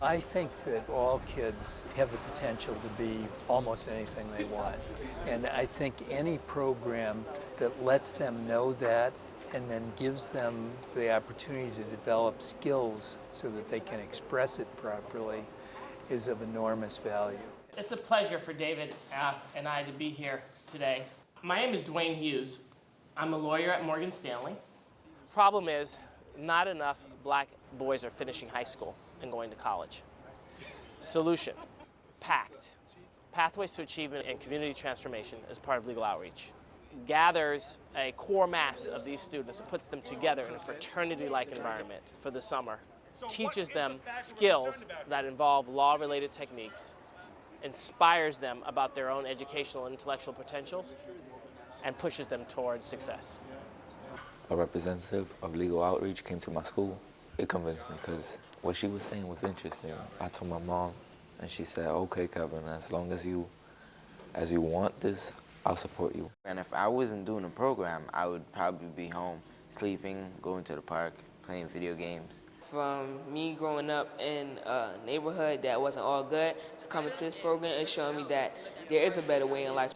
I think that all kids have the potential to be almost anything they want. And I think any program that lets them know that and then gives them the opportunity to develop skills so that they can express it properly is of enormous value. It's a pleasure for David and I to be here today. My name is Dwayne Hughes. I'm a lawyer at Morgan Stanley. Problem is, not enough black boys are finishing high school and going to college. Solution, PACT, Pathways to Achievement and Community Transformation as part of legal outreach. Gathers a core mass of these students and puts them together in a fraternity-like environment for the summer. Teaches them skills that involve law-related techniques, inspires them about their own educational and intellectual potentials, and pushes them towards success. A representative of legal outreach came to my school. It convinced me because what she was saying was interesting. I told my mom, and she said, "Okay, Kevin, as long as you want this, I'll support you." And if I wasn't doing the program, I would probably be home, sleeping, going to the park, playing video games. From me growing up in a neighborhood that wasn't all good to coming to this program and showing me that there is a better way in life.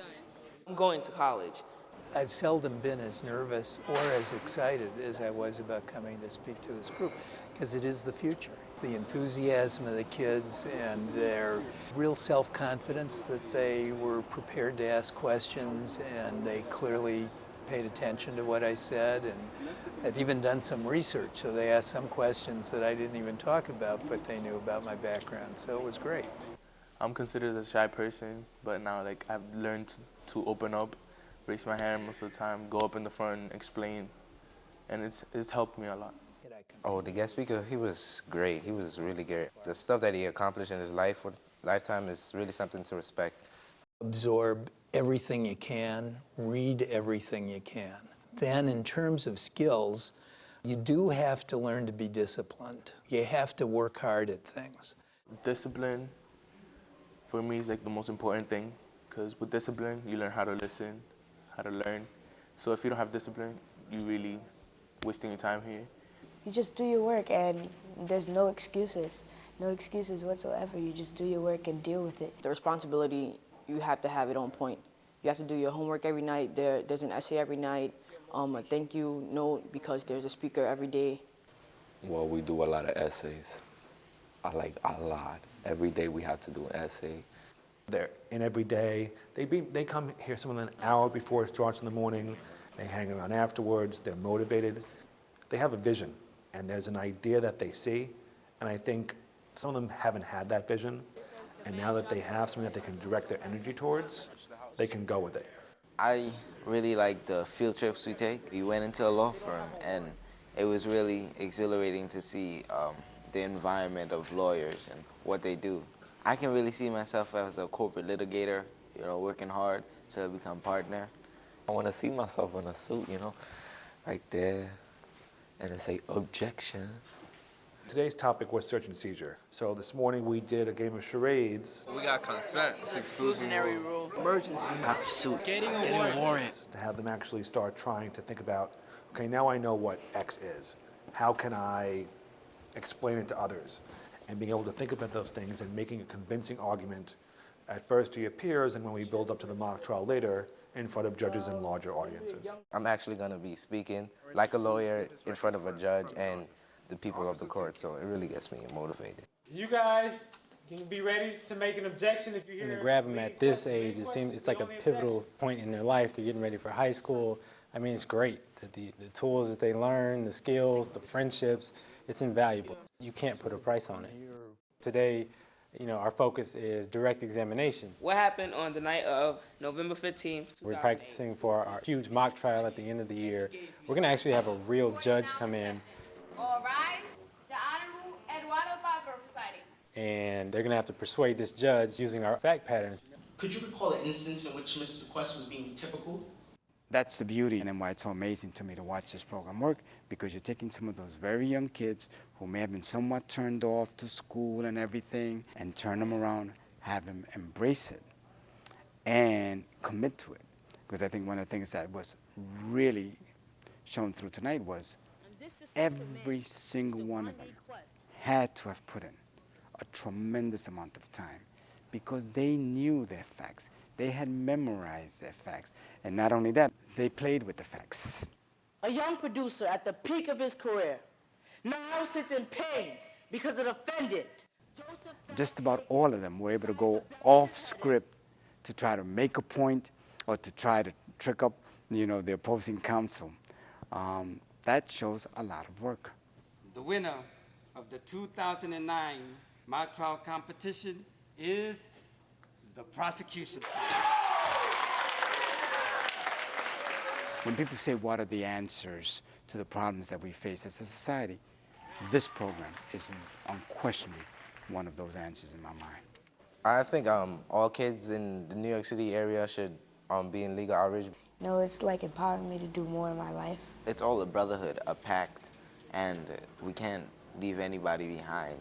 I'm going to college. I've seldom been as nervous or as excited as I was about coming to speak to this group, because it is the future. The enthusiasm of the kids and their real self-confidence that they were prepared to ask questions, and they clearly paid attention to what I said and had even done some research. So they asked some questions that I didn't even talk about, but they knew about my background, so it was great. I'm considered a shy person, but now I've learned to open up, raise my hand most of the time, go up in the front and explain, and it's helped me a lot. Oh, the guest speaker, he was great. He was really great. The stuff that he accomplished in his lifetime is really something to respect. Absorb everything you can, read everything you can. Then in terms of skills, you do have to learn to be disciplined. You have to work hard at things. Discipline, for me, is the most important thing, because with discipline, you learn how to listen, how to learn. So if you don't have discipline, you're really wasting your time here. You just do your work, and there's no excuses whatsoever. You just do your work and deal with it. The responsibility, you have to have it on point. You have to do your homework every night. There's an essay every night, a thank you note because there's a speaker every day. Well, we do a lot of essays. A lot. Every day we have to do an essay. They're in every day. They come here some of them an hour before it starts in the morning. They hang around afterwards. They're motivated. They have a vision, and there's an idea that they see, and I think some of them haven't had that vision, and now that they have something that they can direct their energy towards, they can go with it. I really like the field trips we take. We went into a law firm, and it was really exhilarating to see the environment of lawyers and what they do. I can really see myself as a corporate litigator, working hard to become partner. I want to see myself in a suit, right there, and it say objection. Today's topic was search and seizure. So this morning we did a game of charades. We got consent, exclusionary rule, emergency, hot pursuit, getting a warrant. To have them actually start trying to think about, okay, now I know what X is. How can I explain it to others? And being able to think about those things and making a convincing argument at first to your peers, and when we build up to the mock trial later, in front of judges and larger audiences. I'm actually going to be speaking like a lawyer in front of a judge and the people of the court, so it really gets me motivated. You guys can be ready to make an objection if you hear. When you grab them at this age, it's like a pivotal point in their life. They're getting ready for high school. I mean, it's great. The tools that they learn, the skills, the friendships, it's invaluable. You can't put a price on it. Today, our focus is direct examination. What happened on the night of November 15th? We're practicing for our huge mock trial at the end of the year. We're going to actually have a real judge come in. All rise. The Honorable Eduardo Favre presiding. And they're going to have to persuade this judge using our fact patterns. Could you recall an instance in which Mrs. Quest was being typical? That's the beauty and why it's so amazing to me to watch this program work, because you're taking some of those very young kids who may have been somewhat turned off to school and everything and turn them around, have them embrace it and commit to it. Because I think one of the things that was really shown through tonight was every single one of them had to have put in a tremendous amount of time because they knew their facts. They had memorized their facts. And not only that, they played with the facts. A young producer at the peak of his career now sits in pain because it offended. Just about all of them were able to go off script to try to make a point or to try to trick up, the opposing counsel. That shows a lot of work. The winner of the 2009 mock trial competition is the prosecution. When people say, what are the answers to the problems that we face as a society, this program is unquestionably one of those answers in my mind. I think all kids in the New York City area should be in legal outreach. No, it's like empowering me to do more in my life. It's all a brotherhood, a pact, and we can't leave anybody behind.